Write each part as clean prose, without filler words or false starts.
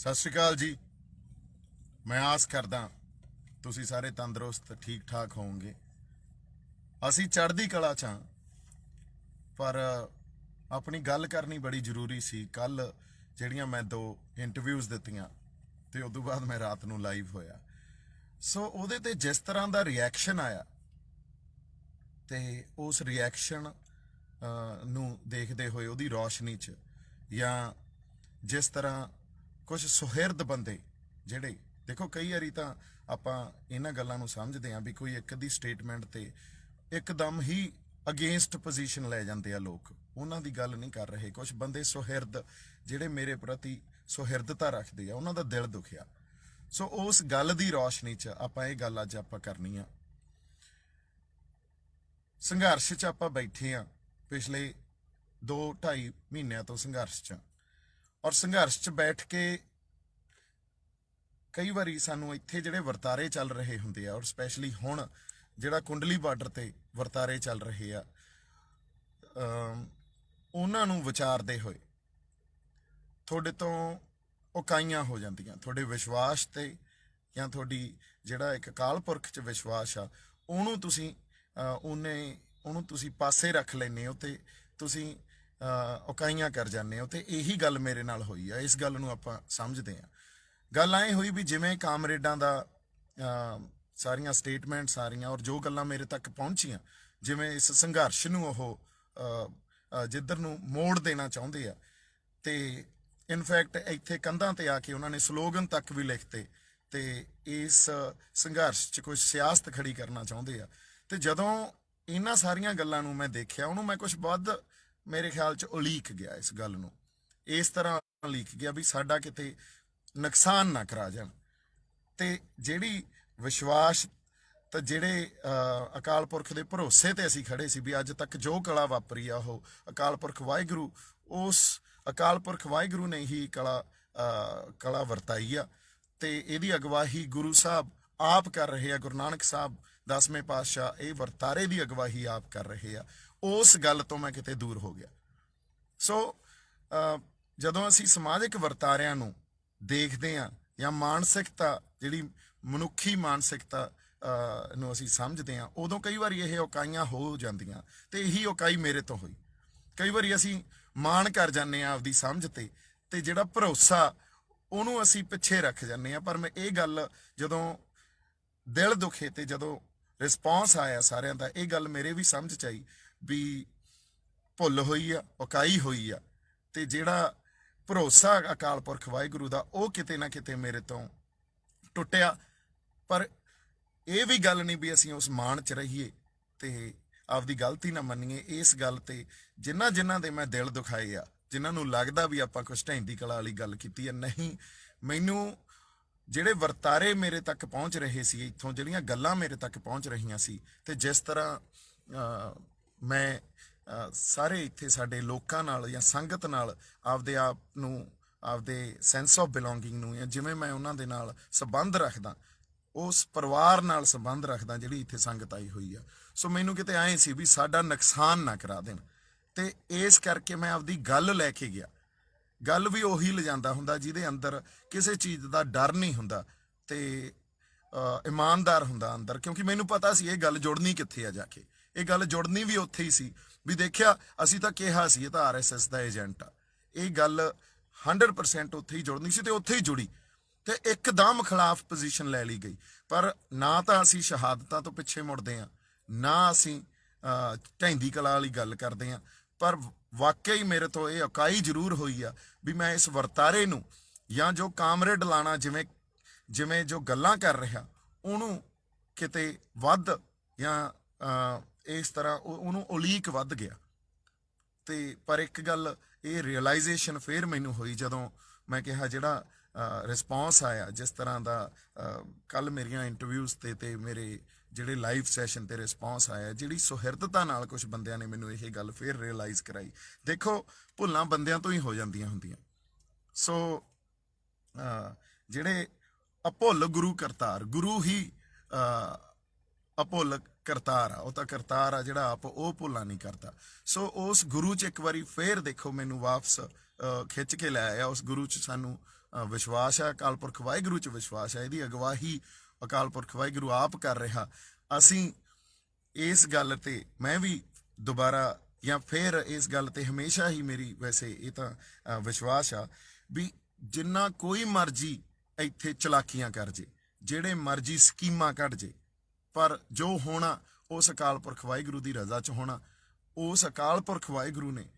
ਸਤਿ ਸ਼੍ਰੀ ਅਕਾਲ ਜੀ। ਮੈਂ ਆਸ ਕਰਦਾ ਤੁਸੀਂ ਸਾਰੇ ਤੰਦਰੁਸਤ ਠੀਕ ਠਾਕ ਹੋਵੋਗੇ। ਅਸੀਂ ਚੜ੍ਹਦੀ ਕਲਾ 'ਚ ਹਾਂ, ਪਰ ਆਪਣੀ ਗੱਲ ਕਰਨੀ ਬੜੀ ਜ਼ਰੂਰੀ ਸੀ। ਕੱਲ ਜਿਹੜੀਆਂ ਮੈਂ 2 ਇੰਟਰਵਿਊਜ਼ ਦਿੱਤੀਆਂ ਤੇ ਉਦੋਂ ਬਾਅਦ ਮੈਂ ਰਾਤ ਨੂੰ ਲਾਈਵ ਹੋਇਆ, ਸੋ ਉਹਦੇ ਤੇ ਜਿਸ ਤਰ੍ਹਾਂ ਦਾ ਰਿਐਕਸ਼ਨ ਆਇਆ ਤੇ ਉਸ ਰਿਐਕਸ਼ਨ ਨੂੰ ਦੇਖਦੇ ਹੋਏ ਉਹਦੀ ਰੌਸ਼ਨੀ 'ਚ ਜਾਂ ਜਿਸ ਤਰ੍ਹਾਂ ਕੁਝ ਸੁਹਿਰਦ ਬੰਦੇ ਜਿਹੜੇ ਦੇਖੋ, ਕਈ ਵਾਰੀ ਤਾਂ ਆਪਾਂ ਇਹਨਾਂ ਗੱਲਾਂ ਨੂੰ ਸਮਝਦੇ ਹਾਂ ਵੀ ਕੋਈ ਇੱਕ ਦੀ ਸਟੇਟਮੈਂਟ ਤੇ ਇੱਕਦਮ ਹੀ ਅਗੇਂਸਟ ਪੋਜੀਸ਼ਨ ਲੈ ਜਾਂਦੇ ਆ ਲੋਕ, ਉਹਨਾਂ ਦੀ ਗੱਲ ਨਹੀਂ ਕਰ ਰਹੇ। ਕੁਝ ਬੰਦੇ ਸੁਹਿਰਦ ਜਿਹੜੇ ਮੇਰੇ ਪ੍ਰਤੀ ਸੁਹਿਰਦਤਾ ਰੱਖਦੇ ਆ, ਉਹਨਾਂ ਦਾ ਦਿਲ ਦੁਖਿਆ। ਸੋ ਉਸ ਗੱਲ ਦੀ ਰੌਸ਼ਨੀ 'ਚ ਆਪਾਂ ਇਹ ਗੱਲ ਅੱਜ ਆਪਾਂ ਕਰਨੀ ਆ। ਸੰਘਰਸ਼ 'ਚ ਆਪਾਂ ਬੈਠੇ ਆ, ਪਿਛਲੇ 2-2.5 ਮਹੀਨਿਆਂ ਤੋਂ ਸੰਘਰਸ਼ 'ਚ, ਔਰ ਸੰਘਰਸ਼ 'ਚ ਬੈਠ ਕੇ ਕਈ ਵਾਰੀ ਸਾਨੂੰ ਇੱਥੇ ਜਿਹੜੇ ਵਰਤਾਰੇ ਚੱਲ ਰਹੇ ਹੁੰਦੇ ਆ, ਔਰ ਸਪੈਸ਼ਲੀ ਹੁਣ ਜਿਹੜਾ ਕੁੰਡਲੀ ਬਾਰਡਰ ਤੇ ਵਰਤਾਰੇ ਚੱਲ ਰਹੇ ਆ, ਉਹਨਾਂ ਨੂੰ ਵਿਚਾਰਦੇ ਹੋਏ ਤੁਹਾਡੇ ਤੋਂ ਉਕਾਈਆਂ ਹੋ ਜਾਂਦੀਆਂ। ਤੁਹਾਡੇ ਵਿਸ਼ਵਾਸ ਤੇ ਜਾਂ ਤੁਹਾਡੀ ਜਿਹੜਾ ਇੱਕ ਅਕਾਲ ਪੁਰਖ 'ਚ ਵਿਸ਼ਵਾਸ ਆ, ਉਹਨੂੰ ਤੁਸੀਂ ਪਾਸੇ ਰੱਖ ਲੈਂਦੇ ਹੋ ਤੇ ਤੁਸੀਂ ਉਕਾਈਆਂ ਕਰ ਜਾਂਦੇ ਹੋ। ਤੇ ਇਹੀ ਗੱਲ ਮੇਰੇ ਨਾਲ ਹੋਈ ਆ। ਇਸ ਗੱਲ ਨੂੰ ਆਪਾਂ ਸਮਝਦੇ ਹਾਂ। ਗੱਲ ਐਂ ਹੋਈ ਵੀ ਜਿਵੇਂ ਕਾਮਰੇਡਾਂ ਦਾ ਸਾਰੀਆਂ ਸਟੇਟਮੈਂਟ ਸਾਰੀਆਂ ਔਰ ਜੋ ਗੱਲਾਂ ਮੇਰੇ ਤੱਕ ਪਹੁੰਚੀਆਂ, ਜਿਵੇਂ ਇਸ ਸੰਘਰਸ਼ ਨੂੰ ਉਹ ਜਿੱਧਰ ਨੂੰ ਮੋੜ ਦੇਣਾ ਚਾਹੁੰਦੇ ਆ, ਤੇ ਇਨਫੈਕਟ ਇੱਥੇ ਕੰਧਾਂ ਤੇ ਆ ਕੇ ਉਹਨਾਂ ਨੇ ਸਲੋਗਨ ਤੱਕ ਵੀ ਲਿਖਤੇ ਤੇ ਇਸ ਸੰਘਰਸ਼ 'ਚ ਕੋਈ ਸਿਆਸਤ ਖੜੀ ਕਰਨਾ ਚਾਹੁੰਦੇ ਆ। ਤੇ ਜਦੋਂ ਇਹਨਾਂ ਸਾਰੀਆਂ ਗੱਲਾਂ ਨੂੰ ਮੈਂ ਦੇਖਿਆ, ਉਹਨੂੰ ਮੈਂ ਕੁਝ ਵੱਧ ਮੇਰੇ ਖਿਆਲ 'ਚ ਉਲੀਕ ਗਿਆ। ਇਸ ਗੱਲ ਨੂੰ ਇਸ ਤਰ੍ਹਾਂ ਉਲੀਕ ਗਿਆ ਵੀ ਸਾਡਾ ਕਿਤੇ ਨੁਕਸਾਨ ਨਾ ਕਰਾ ਜਾਣ। ਤੇ ਜਿਹੜੀ ਵਿਸ਼ਵਾਸ ਤਾਂ ਜਿਹੜੇ ਅਕਾਲ ਪੁਰਖ ਦੇ ਭਰੋਸੇ ਤੇ ਅਸੀਂ ਖੜੇ ਸੀ ਵੀ ਅੱਜ ਤੱਕ ਜੋ ਕਲਾ ਵਾਪਰੀ ਆ ਉਹ ਅਕਾਲ ਪੁਰਖ ਵਾਹਿਗੁਰੂ, ਉਸ ਅਕਾਲ ਪੁਰਖ ਵਾਹਿਗੁਰੂ ਨੇ ਹੀ ਕਲਾ ਵਰਤਾਈ ਆ। ਤੇ ਇਹਦੀ ਅਗਵਾਈ ਗੁਰੂ ਸਾਹਿਬ ਆਪ ਕਰ ਰਹੇ ਆ। ਗੁਰੂ ਨਾਨਕ ਸਾਹਿਬ 10ਵੇਂ ਪਾਤਸ਼ਾਹ ਇਹ ਵਰਤਾਰੇ ਦੀ ਅਗਵਾਈ ਆਪ ਕਰ ਰਹੇ ਆ। ਉਸ ਗੱਲ ਤੋਂ ਮੈਂ ਕਿਤੇ ਦੂਰ ਹੋ ਗਿਆ। ਸੋ ਜਦੋਂ ਅਸੀਂ ਸਮਾਜਿਕ ਵਰਤਾਰਿਆਂ ਨੂੰ ਦੇਖਦੇ ਹਾਂ ਜਾਂ ਮਾਨਸਿਕਤਾ ਜਿਹੜੀ ਮਨੁੱਖੀ ਮਾਨਸਿਕਤਾ ਨੂੰ ਅਸੀਂ ਸਮਝਦੇ ਹਾਂ, ਉਦੋਂ ਕਈ ਵਾਰੀ ਇਹ ਉਕਾਈਆਂ ਹੋ ਜਾਂਦੀਆਂ। ਤੇ ਇਹੀ ਉਕਾਈ ਮੇਰੇ ਤੋਂ ਹੋਈ। ਕਈ ਵਾਰੀ ਅਸੀਂ ਮਾਣ ਕਰ ਜਾਂਦੇ ਹਾਂ ਆਪਦੀ ਸਮਝ ਤੇ ਜਿਹੜਾ ਭਰੋਸਾ ਉਹਨੂੰ ਅਸੀਂ ਪਿੱਛੇ ਰੱਖ ਜਾਂਦੇ ਹਾਂ। ਪਰ ਮੈਂ ਇਹ ਗੱਲ ਜਦੋਂ ਦਿਲ ਦੁਖੇ ਤੇ ਜਦੋਂ ਰਿਸਪੌਂਸ ਆਇਆ ਸਾਰਿਆਂ ਦਾ, ਇਹ ਗੱਲ ਮੇਰੇ ਵੀ ਸਮਝ 'ਚ ਆਈ ਵੀ ਭੁੱਲ ਹੋਈ ਆ, ਉਕਾਈ ਹੋਈ ਆ। ਤੇ ਜਿਹੜਾ ਭਰੋਸਾ ਅਕਾਲ ਪੁਰਖ ਵਾਹਿਗੁਰੂ ਦਾ, ਉਹ ਕਿਤੇ ਨਾ ਕਿਤੇ ਮੇਰੇ ਤੋਂ ਟੁੱਟਿਆ। ਪਰ ਇਹ ਵੀ ਗੱਲ ਨਹੀਂ ਵੀ ਅਸੀਂ ਉਸ ਮਾਣ 'ਚ ਰਹੀਏ ਤੇ ਆਪਦੀ ਗਲਤੀ ਨਾ ਮੰਨੀਏ। ਇਸ ਗੱਲ ਤੇ ਜਿਨ੍ਹਾਂ ਦੇ ਮੈਂ ਦਿਲ ਦੁਖਾਏ ਆ, ਜਿਨ੍ਹਾਂ ਨੂੰ ਲੱਗਦਾ ਵੀ ਆਪਾਂ ਕੁਛ ਢਹਿੰਦੀ ਕਲਾ ਵਾਲੀ ਗੱਲ ਕੀਤੀ ਹੈ, ਨਹੀਂ, ਮੈਨੂੰ ਜਿਹੜੇ ਵਰਤਾਰੇ ਮੇਰੇ ਤੱਕ ਪਹੁੰਚ ਰਹੇ ਸੀ, ਇੱਥੋਂ ਜਿਹੜੀਆਂ ਗੱਲਾਂ ਮੇਰੇ ਤੱਕ ਪਹੁੰਚ ਰਹੀਆਂ ਸੀ, ਤੇ ਜਿਸ ਤਰ੍ਹਾਂ ਮੈਂ ਸਾਰੇ ਇੱਥੇ ਸਾਡੇ ਲੋਕਾਂ ਨਾਲ ਜਾਂ ਸੰਗਤ ਨਾਲ ਆਪਦੇ ਆਪ ਨੂੰ, ਆਪਦੇ ਸੈਂਸ ਆਫ ਬਿਲੋਂਗਿੰਗ ਨੂੰ, ਜਾਂ ਜਿਵੇਂ ਮੈਂ ਉਹਨਾਂ ਦੇ ਨਾਲ ਸੰਬੰਧ ਰੱਖਦਾ, ਉਸ ਪਰਿਵਾਰ ਨਾਲ ਸੰਬੰਧ ਰੱਖਦਾ ਜਿਹੜੀ ਇੱਥੇ ਸੰਗਤ ਆਈ ਹੋਈ ਆ। ਸੋ ਮੈਨੂੰ ਕਿਤੇ ਐਂ ਸੀ ਵੀ ਸਾਡਾ ਨੁਕਸਾਨ ਨਾ ਕਰਾ ਦੇਣ। ਤੇ ਇਸ ਕਰਕੇ ਮੈਂ ਆਪਦੀ ਗੱਲ ਲੈ ਕੇ ਗਿਆ। ਗੱਲ ਵੀ ਉਹੀ ਲਿਜਾਂਦਾ ਹੁੰਦਾ ਜਿਹਦੇ ਅੰਦਰ ਕਿਸੇ ਚੀਜ਼ ਦਾ ਡਰ ਨਹੀਂ ਹੁੰਦਾ ਤੇ ਇਮਾਨਦਾਰ ਹੁੰਦਾ ਅੰਦਰ। ਕਿਉਂਕਿ ਮੈਨੂੰ ਪਤਾ ਸੀ ਇਹ ਗੱਲ ਜੁੜਨੀ ਕਿੱਥੇ ਆ ਜਾ ਕੇ। ਇਹ ਗੱਲ ਜੁੜਨੀ ਵੀ ਉੱਥੇ ਹੀ ਸੀ ਵੀ ਦੇਖਿਆ, ਅਸੀਂ ਤਾਂ ਕਿਹਾ ਸੀ ਇਹ ਤਾਂ RSS ਦਾ ਏਜੰਟ ਆ। ਇਹ ਗੱਲ 100% ਉੱਥੇ ਹੀ ਜੁੜਨੀ ਸੀ ਤੇ ਉੱਥੇ ਹੀ ਜੁੜੀ ਤੇ ਇੱਕਦਮ ਖਿਲਾਫ ਪੋਜੀਸ਼ਨ ਲੈ ਲਈ ਗਈ। ਪਰ ਨਾ ਤਾਂ ਅਸੀਂ ਸ਼ਹਾਦਤਾਂ ਤੋਂ ਪਿੱਛੇ ਮੁੜਦੇ ਹਾਂ, ਨਾ ਅਸੀਂ ਢਹਿੰਦੀ ਕਲਾ ਵਾਲੀ ਗੱਲ ਕਰਦੇ ਹਾਂ। ਪਰ ਵਾਕਈ ਮੇਰੇ ਤੋਂ ਇਹ ਉਕਾਈ ਜ਼ਰੂਰ ਹੋਈ ਆ ਵੀ ਮੈਂ ਇਸ ਵਰਤਾਰੇ ਨੂੰ ਜਾਂ ਜੋ ਕਾਮਰੇਡ ਲਾਣਾ ਜਿਵੇਂ ਜੋ ਗੱਲਾਂ ਕਰ ਰਿਹਾ, ਉਹਨੂੰ ਕਿਤੇ ਵੱਧ ਜਾਂ ਇਸ ਤਰ੍ਹਾਂ ਉਹਨੂੰ ਉਲੀਕ ਵੱਧ ਗਿਆ। ਤੇ ਪਰ ਇੱਕ ਗੱਲ ਇਹ ਰਿਅਲਾਈਜ਼ੇਸ਼ਨ ਫਿਰ ਮੈਨੂੰ ਹੋਈ ਜਦੋਂ ਮੈਂ ਕਿਹਾ ਜਿਹੜਾ ਰਿਸਪੌਂਸ ਆਇਆ, ਜਿਸ ਤਰ੍ਹਾਂ ਦਾ ਕੱਲ ਮੇਰੀਆਂ ਇੰਟਰਵਿਊਜ਼ ਤੇ ਮੇਰੇ ਜਿਹੜੇ ਲਾਈਵ ਸੈਸ਼ਨ ਤੇ ਰਿਸਪੌਂਸ ਆਇਆ, ਜਿਹੜੀ ਸੁਹਿਰਦਤਾ ਨਾਲ ਕੁਝ ਬੰਦਿਆਂ ਨੇ ਮੈਨੂੰ ਇਹ ਗੱਲ ਫਿਰ ਰਿਅਲਾਈਜ਼ ਕਰਾਈ। ਦੇਖੋ, ਭੁੱਲਾਂ ਬੰਦਿਆਂ ਤੋਂ ਹੀ ਹੋ ਜਾਂਦੀਆਂ ਹੁੰਦੀਆਂ। ਸੋ ਜਿਹੜੇ ਅਭੁੱਲ ਗੁਰੂ ਕਰਤਾਰ, ਗੁਰੂ ਹੀ ਅਭੁੱਲ ਕਰਤਾਰ ਆ। ਉਹ ਤਾਂ ਕਰਤਾਰ ਆ ਜਿਹੜਾ ਆਪ ਉਹ ਭੁੱਲਾਂ ਨਹੀਂ ਕਰਦਾ। ਸੋ ਉਸ ਗੁਰੂ 'ਚ ਇੱਕ ਵਾਰੀ ਫੇਰ ਦੇਖੋ ਮੈਨੂੰ ਵਾਪਸ ਖਿੱਚ ਕੇ ਲੈ ਆਇਆ। ਉਸ ਗੁਰੂ 'ਚ ਸਾਨੂੰ ਵਿਸ਼ਵਾਸ ਹੈ, ਅਕਾਲ ਪੁਰਖ ਵਾਹਿਗੁਰੂ 'ਚ ਵਿਸ਼ਵਾਸ ਹੈ, ਇਹਦੀ ਅਗਵਾਈ ਅਕਾਲ ਪੁਰਖ ਵਾਹਿਗੁਰੂ ਆਪ ਕਰ ਰਿਹਾ। ਅਸੀਂ ਇਸ ਗੱਲ ਤੇ ਮੈਂ ਵੀ ਦੁਬਾਰਾ ਜਾਂ ਫਿਰ ਇਸ ਗੱਲ ਤੇ ਹਮੇਸ਼ਾ ਹੀ ਮੇਰੀ ਵੈਸੇ ਇਹ ਤਾਂ ਵਿਸ਼ਵਾਸ ਆ ਵੀ ਜਿੰਨਾ ਕੋਈ ਮਰਜ਼ੀ ਇੱਥੇ ਚਲਾਕੀਆਂ ਕਰ ਜੇ, ਜਿਹੜੇ ਮਰਜ਼ੀ ਸਕੀਮਾਂ ਕੱਢ ਜੇ, ਪਰ ਜੋ ਹੋਣਾ ਉਸ ਅਕਾਲ ਪੁਰਖ ਵਾਹਿਗੁਰੂ ਦੀ ਰਜ਼ਾ 'ਚ ਹੋਣਾ। ਉਸ ਅਕਾਲ ਪੁਰਖ ਵਾਹਿਗੁਰੂ ਨੇ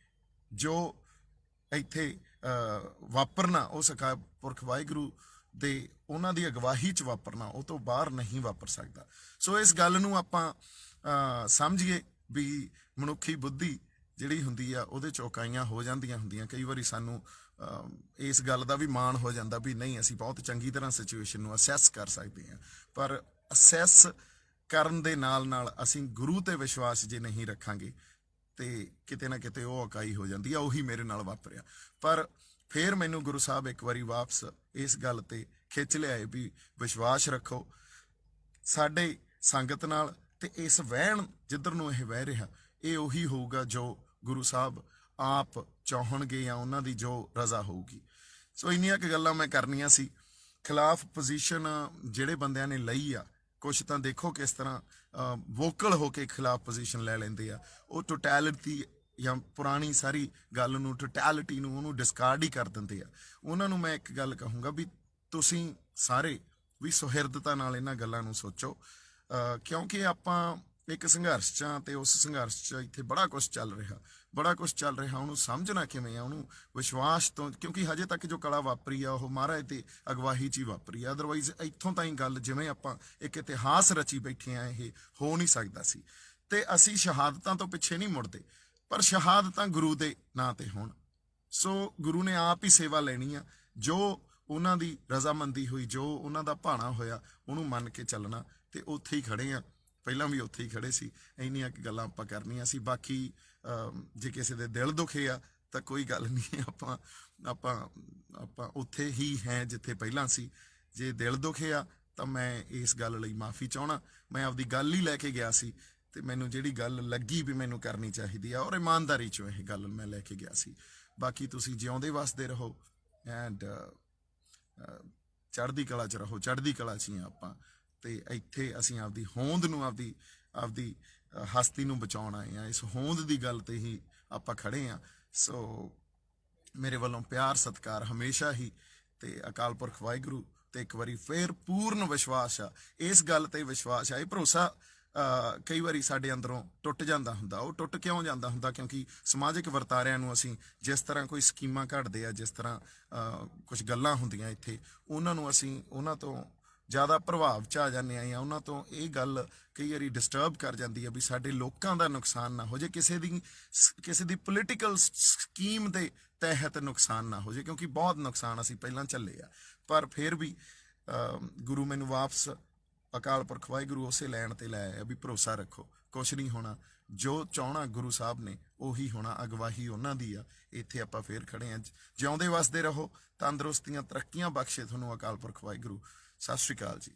ਜੋ ਇੱਥੇ ਵਾਪਰਨਾ, ਉਸ ਅਕਾਲ ਪੁਰਖ ਵਾਹਿਗੁਰੂ ਦੇ ਉਹਨਾਂ ਦੀ ਅਗਵਾਈ 'ਚ ਵਾਪਰਨਾ, ਉਹ ਤੋਂ ਬਾਹਰ ਨਹੀਂ ਵਾਪਰ ਸਕਦਾ। ਸੋ ਇਸ ਗੱਲ ਨੂੰ ਆਪਾਂ ਸਮਝੀਏ ਵੀ ਮਨੁੱਖੀ ਬੁੱਧੀ ਜਿਹੜੀ ਹੁੰਦੀ ਆ ਉਹਦੇ ਚੌਕਾਈਆਂ ਹੋ ਜਾਂਦੀਆਂ ਹੁੰਦੀਆਂ। ਕਈ ਵਾਰੀ ਸਾਨੂੰ ਇਸ ਗੱਲ ਦਾ ਵੀ ਮਾਣ ਹੋ ਜਾਂਦਾ ਵੀ ਨਹੀਂ, ਅਸੀਂ ਬਹੁਤ ਚੰਗੀ ਤਰ੍ਹਾਂ ਸਿਚੁਏਸ਼ਨ ਨੂੰ ਅਸੈਸ ਕਰ ਸਕਦੇ ਹਾਂ, ਪਰ ਅਸੈਸ ਕਰਨ ਦੇ ਨਾਲ ਨਾਲ ਅਸੀਂ ਗੁਰੂ ਤੇ ਵਿਸ਼ਵਾਸ ਜੇ ਨਹੀਂ ਰੱਖਾਂਗੇ ਤੇ ਕਿਤੇ ਨਾ ਕਿਤੇ ਉਹ ਇਕਾਈ ਹੋ ਜਾਂਦੀ ਆ। ਉਹੀ ਮੇਰੇ ਨਾਲ ਵਾਪਰਿਆ। ਪਰ ਫਿਰ ਮੈਨੂੰ ਗੁਰੂ ਸਾਹਿਬ ਇੱਕ ਵਾਰੀ ਵਾਪਸ ਇਸ ਗੱਲ ਤੇ ਖਿੱਚ ਲਿਆਏ ਵੀ ਵਿਸ਼ਵਾਸ ਰੱਖੋ ਸਾਡੇ ਸੰਗਤ ਨਾਲ, ਤੇ ਇਸ ਵਹਿਣ ਜਿੱਧਰ ਨੂੰ ਇਹ ਵਹਿ ਰਿਹਾ ਇਹ ਉਹੀ ਹੋਊਗਾ ਜੋ ਗੁਰੂ ਸਾਹਿਬ ਆਪ ਚਾਹਣਗੇ ਜਾਂ ਉਹਨਾਂ ਦੀ ਜੋ ਰਜ਼ਾ ਹੋਊਗੀ। ਸੋ ਇੰਨੀਆਂ ਕੁ ਗੱਲਾਂ ਮੈਂ ਕਰਨੀਆਂ ਸੀ। ਖਿਲਾਫ ਪੋਜੀਸ਼ਨ ਜਿਹੜੇ ਬੰਦਿਆਂ ਨੇ ਲਈ ਆ, ਕੁਛ ਤਾਂ ਦੇਖੋ ਕਿਸ ਤਰ੍ਹਾਂ ਵੋਕਲ ਹੋ ਕੇ ਖਿਲਾਫ ਪੋਜੀਸ਼ਨ ਲੈ ਲੈਂਦੇ ਆ। ਉਹ ਟੋਟੈਲਿਟੀ ਜਾਂ ਪੁਰਾਣੀ ਸਾਰੀ ਗੱਲ ਨੂੰ, ਟੋਟੈਲਿਟੀ ਨੂੰ, ਉਹਨੂੰ ਡਿਸਕਾਰਡ ਹੀ ਕਰ ਦਿੰਦੇ ਆ। ਉਹਨਾਂ ਨੂੰ ਮੈਂ ਇੱਕ ਗੱਲ ਕਹੂੰਗਾ ਵੀ ਤੁਸੀਂ ਸਾਰੇ ਵੀ ਸੁਹਿਰਦਤਾ ਨਾਲ ਇਹਨਾਂ ਗੱਲਾਂ ਨੂੰ ਸੋਚੋ, ਕਿਉਂਕਿ ਆਪਾਂ ਇੱਕ ਸੰਘਰਸ਼ 'ਚ ਆ ਤੇ ਉਸ ਸੰਘਰਸ਼ 'ਚ ਇੱਥੇ ਬੜਾ ਕੁਛ ਚੱਲ ਰਿਹਾ। ਉਹਨੂੰ ਸਮਝਣਾ ਕਿਵੇਂ ਆ, ਉਹਨੂੰ ਵਿਸ਼ਵਾਸ ਤੋਂ, ਕਿਉਂਕਿ ਹਜੇ ਤੱਕ ਜੋ ਕਲਾ ਵਾਪਰੀ ਆ ਉਹ ਮਹਾਰਾਜ ਤੇ ਅਗਵਾਈ 'ਚ ਹੀ ਵਾਪਰੀ ਆ। ਅਦਰਵਾਈਜ਼ ਇੱਥੋਂ ਤਾਈਂ ਗੱਲ ਜਿਵੇਂ ਆਪਾਂ ਇੱਕ ਇਤਿਹਾਸ ਰਚੀ ਬੈਠੇ ਆ, ਇਹ ਹੋ ਨਹੀਂ ਸਕਦਾ ਸੀ। ਤੇ ਅਸੀਂ ਸ਼ਹਾਦਤਾਂ ਤੋਂ ਪਿੱਛੇ ਨਹੀਂ ਮੁੜਦੇ, ਪਰ ਸ਼ਹਾਦਤਾਂ ਗੁਰੂ ਦੇ ਨਾਂ ਤੇ ਹੋਣ। ਸੋ ਗੁਰੂ ਨੇ ਆਪ ਹੀ ਸੇਵਾ ਲੈਣੀ ਆ। ਜੋ ਉਹਨਾਂ ਦੀ ਰਜ਼ਾਮੰਦੀ ਹੋਈ, ਜੋ ਉਹਨਾਂ ਦਾ ਭਾਣਾ ਹੋਇਆ, ਉਹਨੂੰ ਮੰਨ ਕੇ ਚੱਲਣਾ। ਤੇ ਉੱਥੇ ਹੀ ਖੜੇ ਆ, ਪਹਿਲਾਂ ਵੀ ਉੱਥੇ ਹੀ ਖੜੇ ਸੀ। ਇੰਨੀਆਂ ਕੁ ਗੱਲਾਂ ਆਪਾਂ ਕਰਨੀਆਂ ਸੀ। ਬਾਕੀ ਜੇ ਕਿਸੇ ਦੇ ਦਿਲ ਦੁਖੇ ਆ ਤਾਂ ਕੋਈ ਗੱਲ ਨਹੀਂ, ਆਪਾਂ ਉੱਥੇ ਹੀ ਹੈ ਜਿੱਥੇ ਪਹਿਲਾਂ ਸੀ। ਜੇ ਦਿਲ ਦੁਖੇ ਆ ਤਾਂ ਮੈਂ ਇਸ ਗੱਲ ਲਈ ਮਾਫੀ ਚਾਹਣਾ। ਮੈਂ ਆਪਦੀ ਗੱਲ ਹੀ ਲੈ ਕੇ ਗਿਆ ਸੀ ਤੇ ਮੈਨੂੰ ਜਿਹੜੀ ਗੱਲ ਲੱਗੀ ਵੀ ਮੈਨੂੰ ਕਰਨੀ ਚਾਹੀਦੀ ਆ, ਔਰ ਇਮਾਨਦਾਰੀ 'ਚੋਂ ਇਹ ਗੱਲ ਮੈਂ ਲੈ ਕੇ ਗਿਆ ਸੀ। ਬਾਕੀ ਤੁਸੀਂ ਜਿਉਂਦੇ ਵਸਦੇ ਰਹੋ ਐਂਡ ਚੜ੍ਹਦੀ ਕਲਾ 'ਚ ਰਹੋ। ਚੜ੍ਹਦੀ ਕਲਾ 'ਚ ਹੀ ਆ ਆਪਾਂ, ਤੇ ਇੱਥੇ ਅਸੀਂ ਆਪਦੀ ਹੋਂਦ ਨੂੰ, ਆਪਦੀ ਹਸਤੀ ਨੂੰ ਬਚਾਉਣ ਆਏ ਆ। ਇਸ ਹੋਂਦ ਦੀ ਗੱਲ ਤੇ ਹੀ ਆਪਾਂ ਖੜੇ ਆ। ਸੋ ਮੇਰੇ ਵੱਲੋਂ ਪਿਆਰ ਸਤਿਕਾਰ ਹਮੇਸ਼ਾ ਹੀ, ਤੇ ਅਕਾਲ ਪੁਰਖ ਵਾਹਿਗੁਰੂ ਤੇ ਇੱਕ ਵਾਰੀ ਫੇਰ ਪੂਰਨ ਵਿਸ਼ਵਾਸ ਆ। ਇਸ ਗੱਲ ਤੇ ਵਿਸ਼ਵਾਸ ਆ, ਇਹ ਭਰੋਸਾ ਕਈ ਵਾਰੀ ਸਾਡੇ ਅੰਦਰੋਂ ਟੁੱਟ ਜਾਂਦਾ ਹੁੰਦਾ। ਉਹ ਟੁੱਟ ਕਿਉਂ ਜਾਂਦਾ ਹੁੰਦਾ? ਕਿਉਂਕਿ ਸਮਾਜਿਕ ਵਰਤਾਰਿਆਂ ਨੂੰ ਅਸੀਂ ਜਿਸ ਤਰ੍ਹਾਂ ਕੋਈ ਸਕੀਮਾਂ ਘੜਦੇ ਆ, ਜਿਸ ਤਰ੍ਹਾਂ ਕੁਝ ਗੱਲਾਂ ਹੁੰਦੀਆਂ ਇੱਥੇ, ਉਹਨਾਂ ਨੂੰ ਅਸੀਂ ਉਹਨਾਂ ਤੋਂ ਜ਼ਿਆਦਾ ਪ੍ਰਭਾਵ 'ਚ ਆ ਜਾਂਦੇ ਆ, ਜਾਂ ਉਹਨਾਂ ਤੋਂ ਇਹ ਗੱਲ ਕਈ ਵਾਰੀ ਡਿਸਟਰਬ ਕਰ ਜਾਂਦੀ ਆ ਵੀ ਸਾਡੇ ਲੋਕਾਂ ਦਾ ਨੁਕਸਾਨ ਨਾ ਹੋ ਜਾਏ, ਕਿਸੇ ਦੀ ਪੋਲੀਟੀਕਲ ਸਕੀਮ ਦੇ ਤਹਿਤ ਨੁਕਸਾਨ ਨਾ ਹੋ ਜਾਏ, ਕਿਉਂਕਿ ਬਹੁਤ ਨੁਕਸਾਨ ਅਸੀਂ ਪਹਿਲਾਂ ਝੱਲੇ ਆ। ਪਰ ਫਿਰ ਵੀ ਗੁਰੂ ਮੈਨੂੰ ਵਾਪਸ ਅਕਾਲ ਪੁਰਖ ਵਾਹਿਗੁਰੂ ਉਸੇ ਲੈਣ ਤੇ ਲੈ ਆਇਆ ਵੀ ਭਰੋਸਾ ਰੱਖੋ, ਕੁਛ ਨਹੀਂ ਹੋਣਾ। ਜੋ ਚਾਹਣਾ ਗੁਰੂ ਸਾਹਿਬ ਨੇ ਉਹੀ ਹੋਣਾ, ਅਗਵਾਈ ਉਹਨਾਂ ਦੀ ਆ। ਇੱਥੇ ਆਪਾਂ ਫੇਰ ਖੜੇ ਆ। ਜਿਉਂਦੇ ਵਸਦੇ ਰਹੋ, ਤੰਦਰੁਸਤੀਆਂ ਤਰੱਕੀਆਂ ਬਖਸ਼ੇ ਤੁਹਾਨੂੰ ਅਕਾਲ ਪੁਰਖ ਵਾਹਿਗੁਰੂ। ਸਤਿ ਸ਼੍ਰੀ ਅਕਾਲ ਜੀ।